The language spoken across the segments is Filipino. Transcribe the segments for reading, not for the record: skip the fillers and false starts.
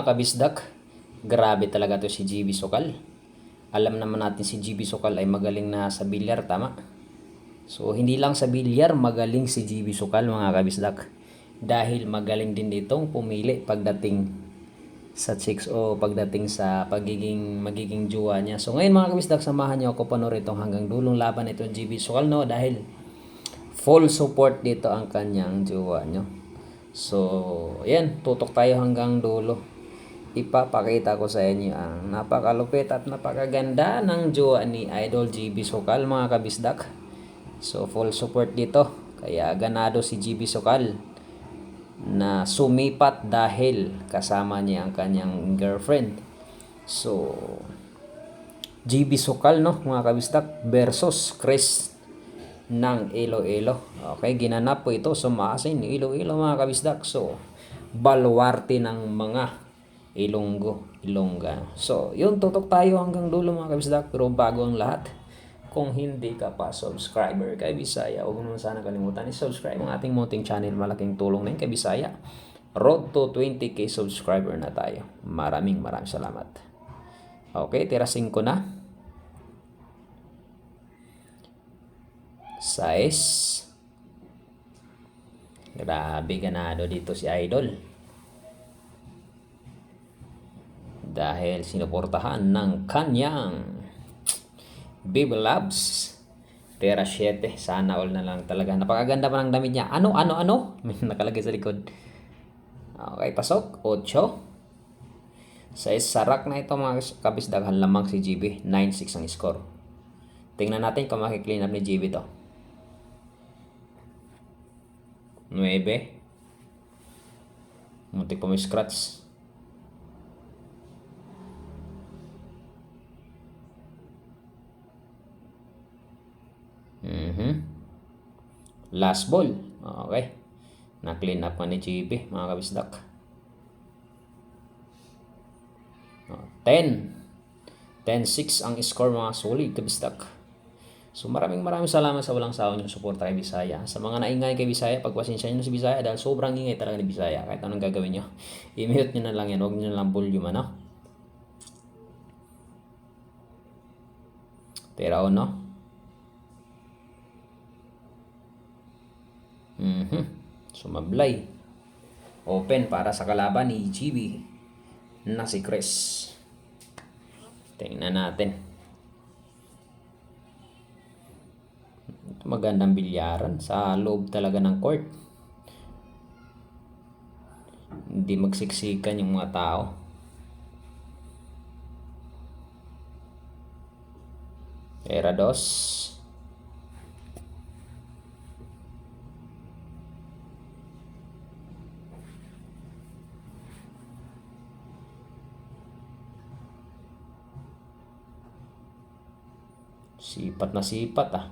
mga kabisdak, grabe talaga to si GB Sokal. Alam naman natin si GB Sokal ay magaling na sa bilyar, tama? So hindi lang sa bilyar magaling si GB Sokal mga kabisdak. Dahil magaling din itong pumili pagdating sa chicks o pagdating sa magiging jowa niya. So ngayon mga kabisdak, samahan niyo ako panoorin itong hanggang dulong laban nito GB Sokal, no, dahil full support dito ang kanyang jowa nyo. So, yan, tutok tayo hanggang dulo. Ipapakita ko sa inyo ang napakalupit at napakaganda ng jowa ni Idol GB Sokal mga kabisdak. So, full support dito. Kaya ganado si GB Sokal na sumipat dahil kasama niya ang kanyang girlfriend. So, GB Sokal, no, mga kabisdak, versus Chris ng Iloilo. Okay, ginanap po ito sa Maasin, Iloilo mga kabisdak. So, baluarte ng mga Ilongga. So, yun, tutok tayo hanggang dulo mga kabisdak. Pero bago ang lahat, kung hindi ka pa subscriber kay Bisaya, huwag mo sana kalimutan i-subscribe ang ating munting channel. Malaking tulong na yun kay Bisaya. Road to 20k subscriber na tayo. Maraming salamat. Okay, tira 5 na. Size. Grabe, ganado dito si Idol. Dahil sinuportahan ng kanyang Baby Labs. Pera 7. Sana all na lang talaga. Napakaganda pa ng damit niya. Ano? May nakalagay sa likod. Okay, pasok. 8. Size sarak na ito mga kabisdaghan lamang si GB. 9-6 ang score. Tingnan natin kung makiklean up ni GB to. 9. Muntik pa may scratch. Last ball. Okay. Na-clean up ni GB mga kabisdak. 10. 10-6 ang score mga solid kabisdak. So maraming salamat sa walang sawa niyong suporta kay Bisaya. Sa mga naingay kay Bisaya, pagpasensya niyo si Bisaya dahil sobrang ingay talaga ni Bisaya. Kahit anong gagawin niyo, i-mute niyo na lang yan. Huwag niyo na lang volume, ano? Pero no? Sumablay. Open para sa kalaban ni GB na si Chris. Tingnan natin. Magandang bilyaran sa loob talaga ng court. Hindi magsiksikan yung mga tao. Pera 2. Sipat na sipat ah.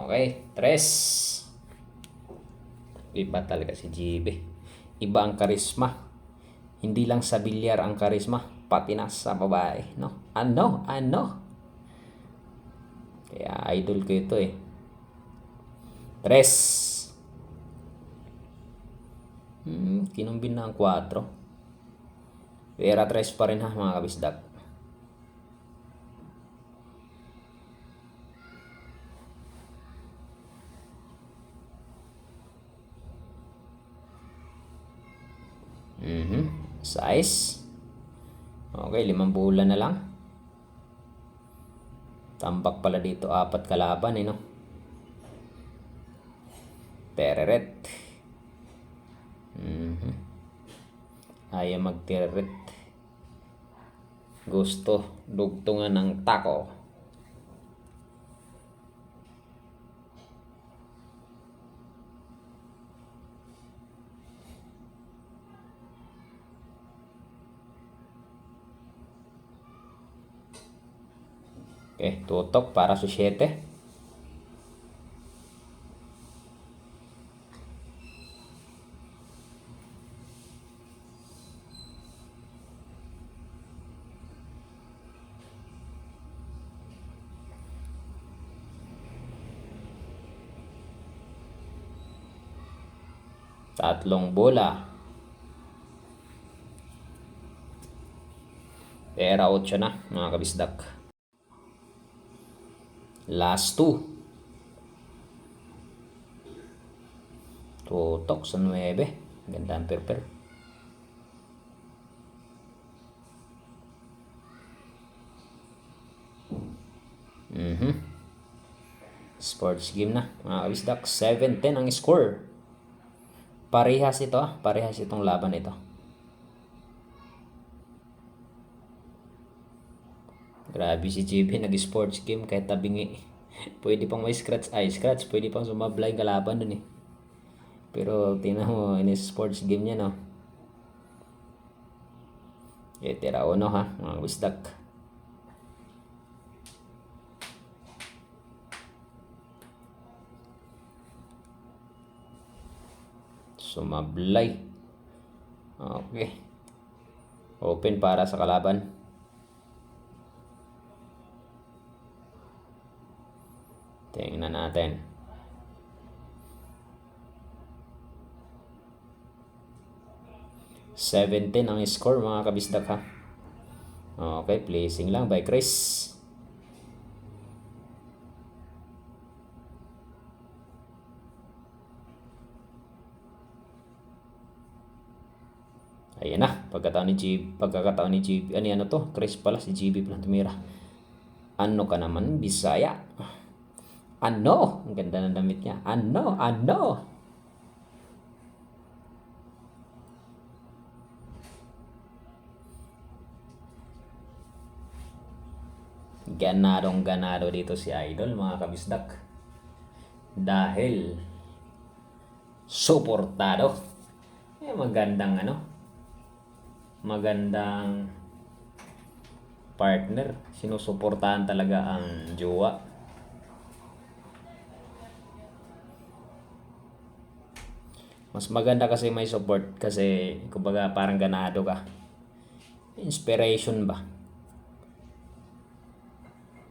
Okay, 3. Iba talaga si GB. Iba ang karisma. Hindi lang sa bilyar ang karisma, pati na sa babae, no? Ano? Kaya idol ko ito eh. 3. Kinumbin na ang 4. Pera 3 pa rin ha mga kabisdak. Size. Okay, 5 bulan na lang. Tambak pala dito, 4 kalaban eh, no? Tereret. Ayaw magtereret. Gusto dugtungan ng tako. Okay, tutok para sa 7. Tatlong bola. Tera 8 na mga kabisdak. Last 2. Tutok sa 9. Ganda ang perper. Sports game na mga kabisdak. 7-10 ang score. Parehas ito Parehas itong laban ito. Grabe si JB nag-sports game kahit tabingi. Pwede pang may scratch. Pwede pang sumablay kalaban dun eh. Pero tingnan mo, ini sports game niya, no? Tira uno ha, mga wisdak. Sumablay. Okay. Open para sa kalaban. Tingnan natin. $17 ang score mga kabisdak ha. Okay, placing lang by Chris. Ayan na, pagkakataon ni GB. Ano to? Chris pala, si GB pala tumira. Ano ka naman, Bisaya? Ano? Ang ganda ng damit niya. Ano? Ganado dito si Idol mga kabisdak. Dahil suportado. Magandang partner. Sinusuportahan talaga ang jowa. Mas maganda kasi may support kasi kumbaga parang ganado ka. Inspiration ba?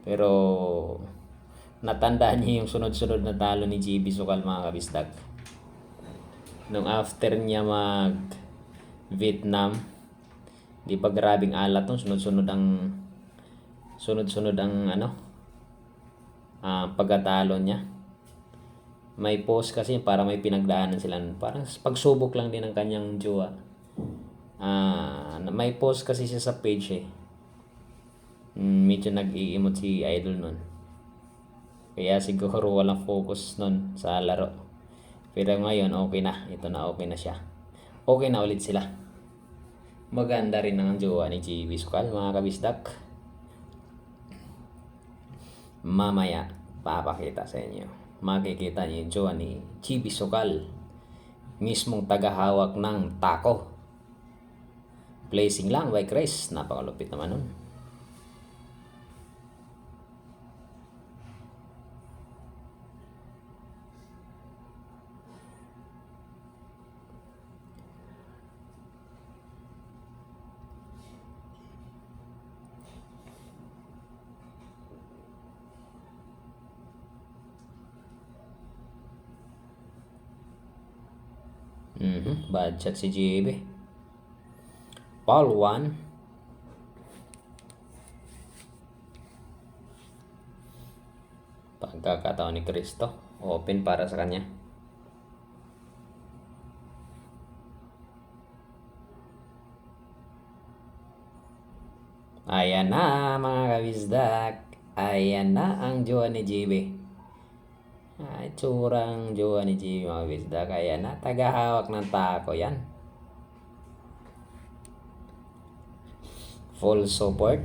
Pero natandaan niya yung sunod-sunod na talo ni GB Sukal mga kabisdak. Nung after niya mag Vietnam, di ba grabing alat nun, sunod-sunod ang pagkatalo niya. May post kasi para may pinagdaanan sila, parang pagsubok lang din ng kanyang jowa. May post kasi siya sa page eh. Medyo nag-i-emote si Idol nun. Kaya siguro walang focus nun sa laro. Pero ngayon okay na. Ito na, okay na siya. Okay na ulit sila. Maganda rin ang jowa ni GB Sukal mga kabisdak. Mamaya papakita sa inyo. Makikita niyo yung jowa ni GB Sukal, mismong tagahawak ng tako. Placing lang by Chris. Napakalupit naman nun. Bad shot si JB. Paul 1. Pagkakataon ni Cristo. Open para sa kanya. Ayan na mga kabisdak. Ayan na ang jowa ni JB. Tsurang jowa ni JB mga kabisdak. Ayan na, tagahawak ng tako yan. Full support.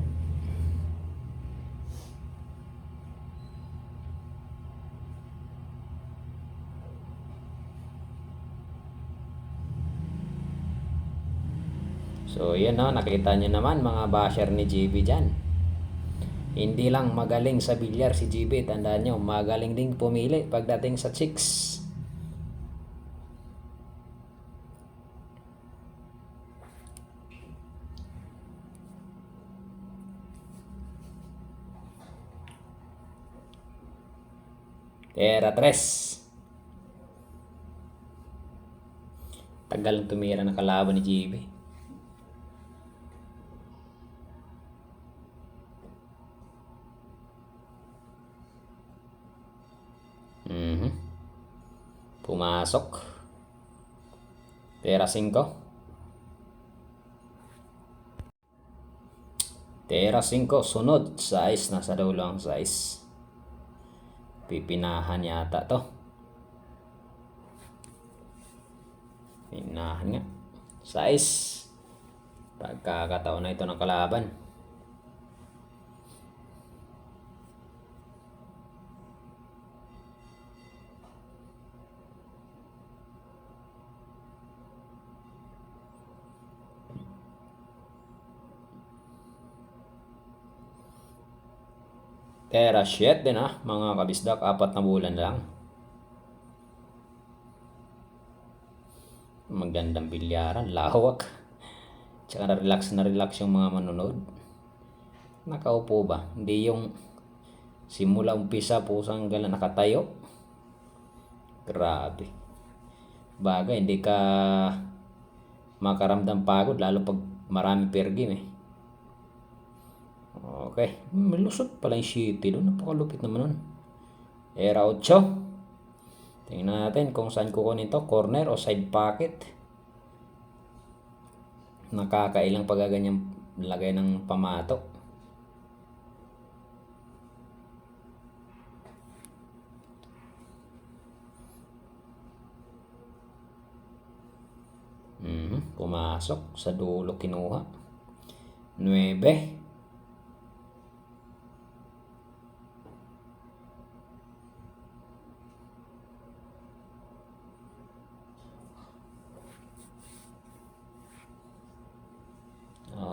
So yan nakita nyo naman mga basher ni JB dyan. Hindi lang magaling sa bilyar si JB, tandaan nyo, magaling ding pumili pagdating sa chicks. Tera 3. Tagal tumira ng kalaban ni JB. Pumasok. Tera 5. Tera 5. Sunod. Size. Nasa dulo ang size. Pipinahan yata to. Pinahan nga. Size. Pagkakataon na ito ng kalaban. Tera 7 din mga kabisdak. 4 na bulan lang. Magandang bilyaran. Lawak. Tsaka na relax yung mga manonood. Nakaupo ba? Hindi yung simula umpisa pusang gala nakatayo. Grabe. Bagay, hindi ka makaramdam pagod lalo pag marami per game Okay. Malusot pala yung City doon. Napakalupit naman nun. Era 8. Tingnan natin kung saan kukunin to. Corner o side pocket. Nakakailang pagaganyang lagay ng pamato. Pumasok. Sa dulo kinuha. 9.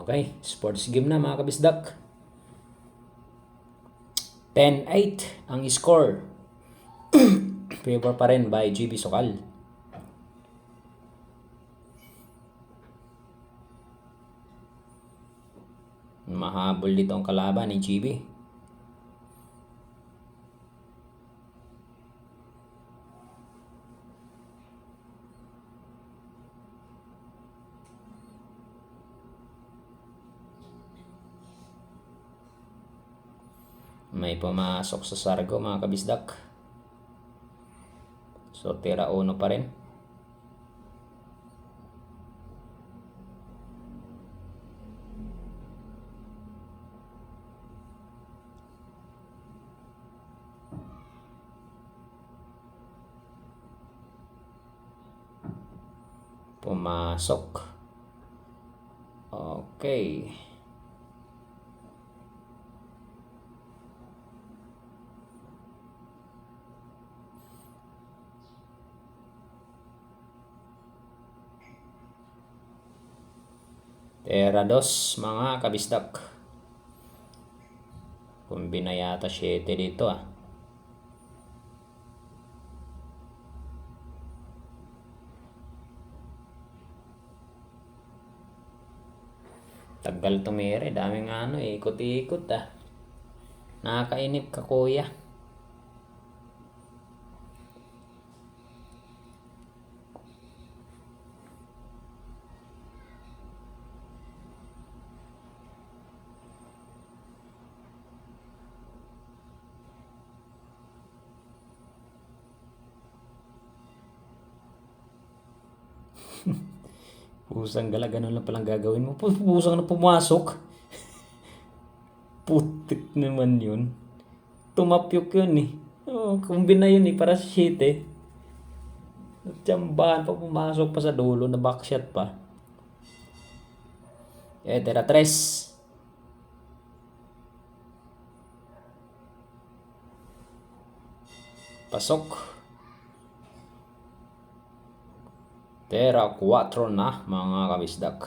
Okay, sports game na mga kabisdak. 10-8 ang score. Favor pa rin by GB Sokal. Mahabol dito ang kalaban ni GB. May pumasok sa Sargo mga kabisdak. So tira 1 pa rin. Pumasok. Okay. Tera 2 mga kabisdak. Kumbina yata 7 dito Tagal tumire. Daming ikot-ikot Nakakainip ka kuya. Pusang gala, ganun lang palang gagawin mo. Pusang na pumasok. Putik naman yun. Tumapyok yun kumbina yun para sa shit Tsambahan pa, pumasok pa sa dulo na backshot pa. Tera 3. Pasok. Tera 4 na mga kabisdak.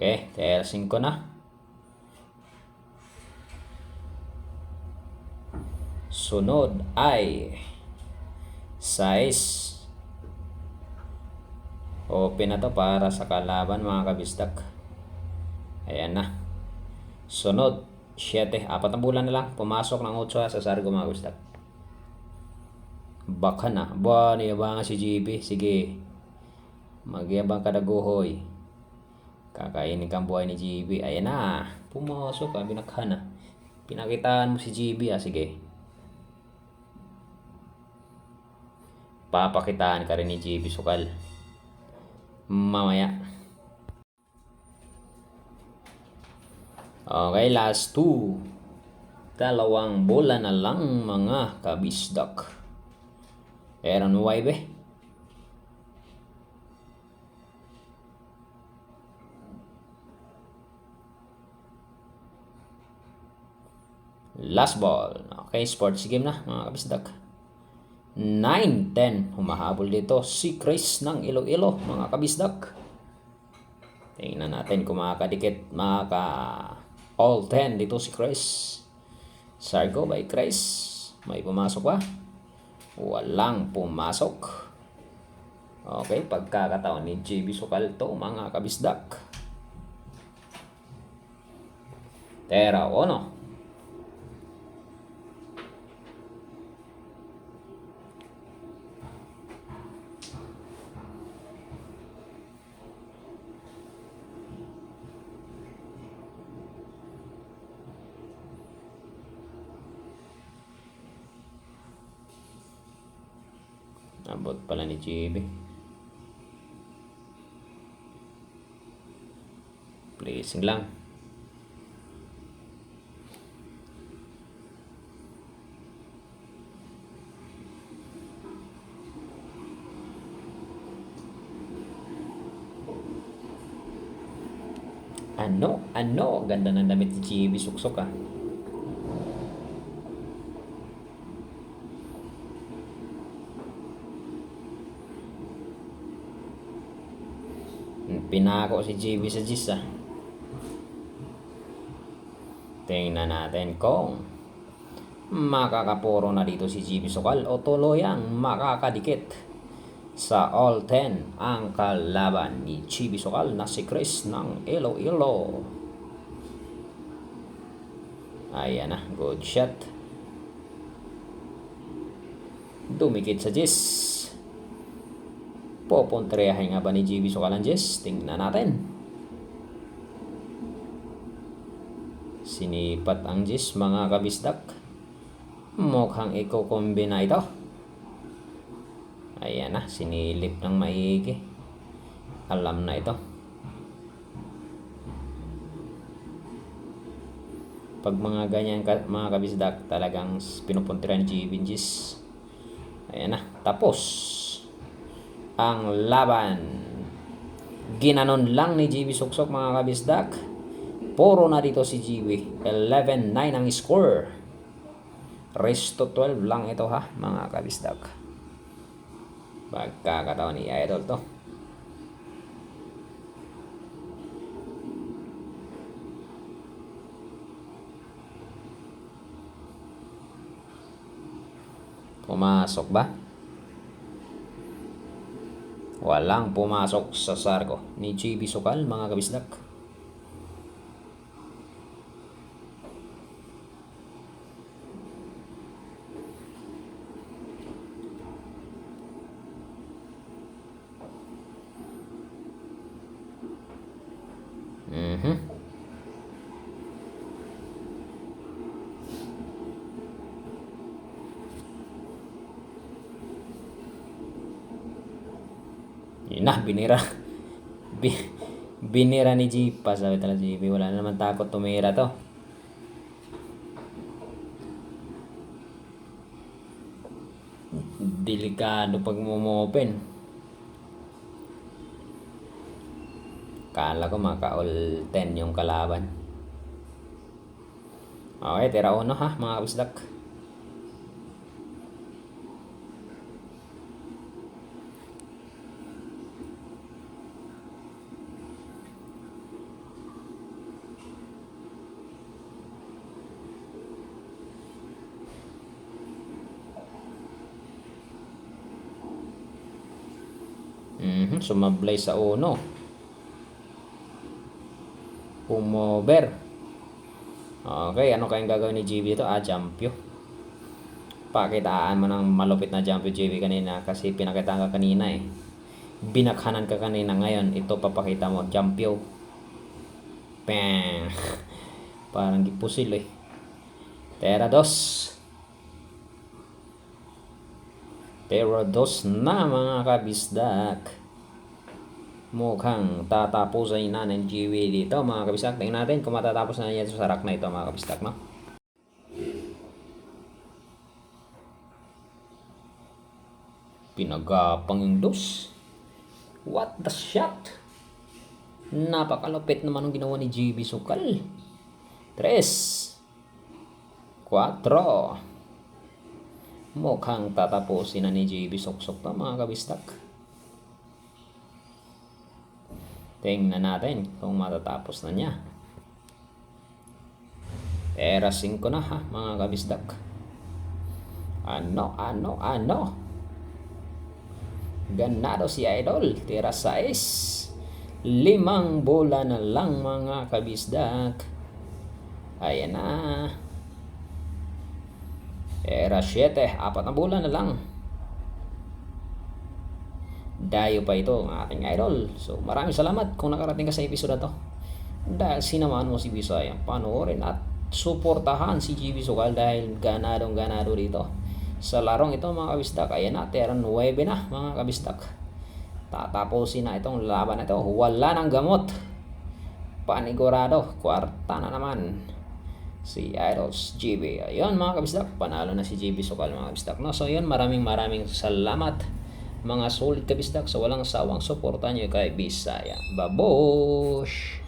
Okay, tera 5 na. Sunod ay size. Open na to para sa kalaban mga kabistak. Ayan na. Sunod, 7. 4 na bulan na lang. Pumasok ng 8 sa Sargo mga kabisdak. Baka na. Ba, niyabang si GB. Sige. Magyabang ka daguhoy. Kakainin kang buhay ni GB. Ayan na. Pumasok ka. Binakha na. Pinakitaan mo si GB Sige. Papakitaan ka rin ni GB Sukal. Mamaya. Okay, last 2. 2 bulan na lang mga kabisdak. Eran 9. Last ball. Okay, sports game na mga kabisdak. 9-10. Humahabol dito si Chris ng Iloilo mga kabisdak. Tingnan natin kung makakadikit, all 10 dito si Chris. Sargo by Chris. May pumasok ba? Walang pumasok. Okay, pagkakataon ni JB Sukal to mga kabisdak. Tera Ono. Abot pala ni JB. Placing lang. Ano? Ganda ng damit ni JB Suksok Pinako si JB sa Gis Tingnan natin kung makakapuro na dito si JB Sukal o tuluyang makakadikit sa all 10 ang kalaban ni JB Sukal na si Chris ng Iloilo. Ayan na, good shot. Dumikit sa Gis. Pupuntreyahin nga ba ni JB Sukal ang Gis? Tingnan natin. Sinipat ang Gis mga kabisdak. Mukhang ikukumbina ito. Ayan na, sinilip ng maigi. Alam na ito. Pag mga ganyan mga kabisdak, talagang pinupuntiran JB Gis. Ayan na, tapos ang laban. Ginanon lang ni JB Suksok mga kabisdak. Puro na dito si JB. 11-9 ang score. Resto 12 lang ito mga kabisdak. Pagkakataon ni Idol to. Pumasok ba? Walang pumasok sa Sargo ni JB Sukal mga kabisdak. Binira. Binira ni Jipa. Sabi talaga JB, wala na naman takot tumira to. Delikado pag mo-open. Kala ko maka-all 10 yung kalaban. Okay, tira uno mga kabisdak. Sumablay sa uno. Pumover. Okay, ano kayang gagawin ni JB dito? Jumpyo. Pakitaan mo ng malupit na jumpyo, JB, kanina kasi pinakitaan ka kanina eh. Binakhanan ka kanina, ngayon ito papakita mo, jumpyo. Bang. Parang gipusil eh. Terados. Terados na mga kabisdak. Mukhang tatapusin na ng JB dito mga kabisdak. Tingnan natin kung matatapos na niya sa rack na ito mga kabisdak, no? Pinagapang yung dos. What the shot? Napakalupit naman ang ginawa ni JB Sukal. 3, 4. Mukhang tatapusin na ni JB Suksok to mga kabistak. Tingnan natin kung matatapos na niya. Era 5 na ha mga kabistak. Ano? Ganado si Idol. Tira 6. 5 bola na lang mga kabisdak. Ayan na. Era 7. 4 na bola na lang. Dayo pa ito ang ating Idol. So maraming salamat kung nakarating ka sa episode na to. Dahil sinamaan mo si Bisaya, panoorin at suportahan si JB Sukal dahil ganado dito sa larong ito mga kabisdak. Ayan na, tera 9 na mga kabisdak. Tatapusin na itong laban na ito. Wala ng gamot. Panigurado. Kwarta na naman si Idols JB. Ayun mga kabisdak, panalo na si JB Sukal mga kabisdak, no? So yun, maraming salamat mga solid kabisdak sa walang sawang suporta nyo kay Bisaya. Babosh!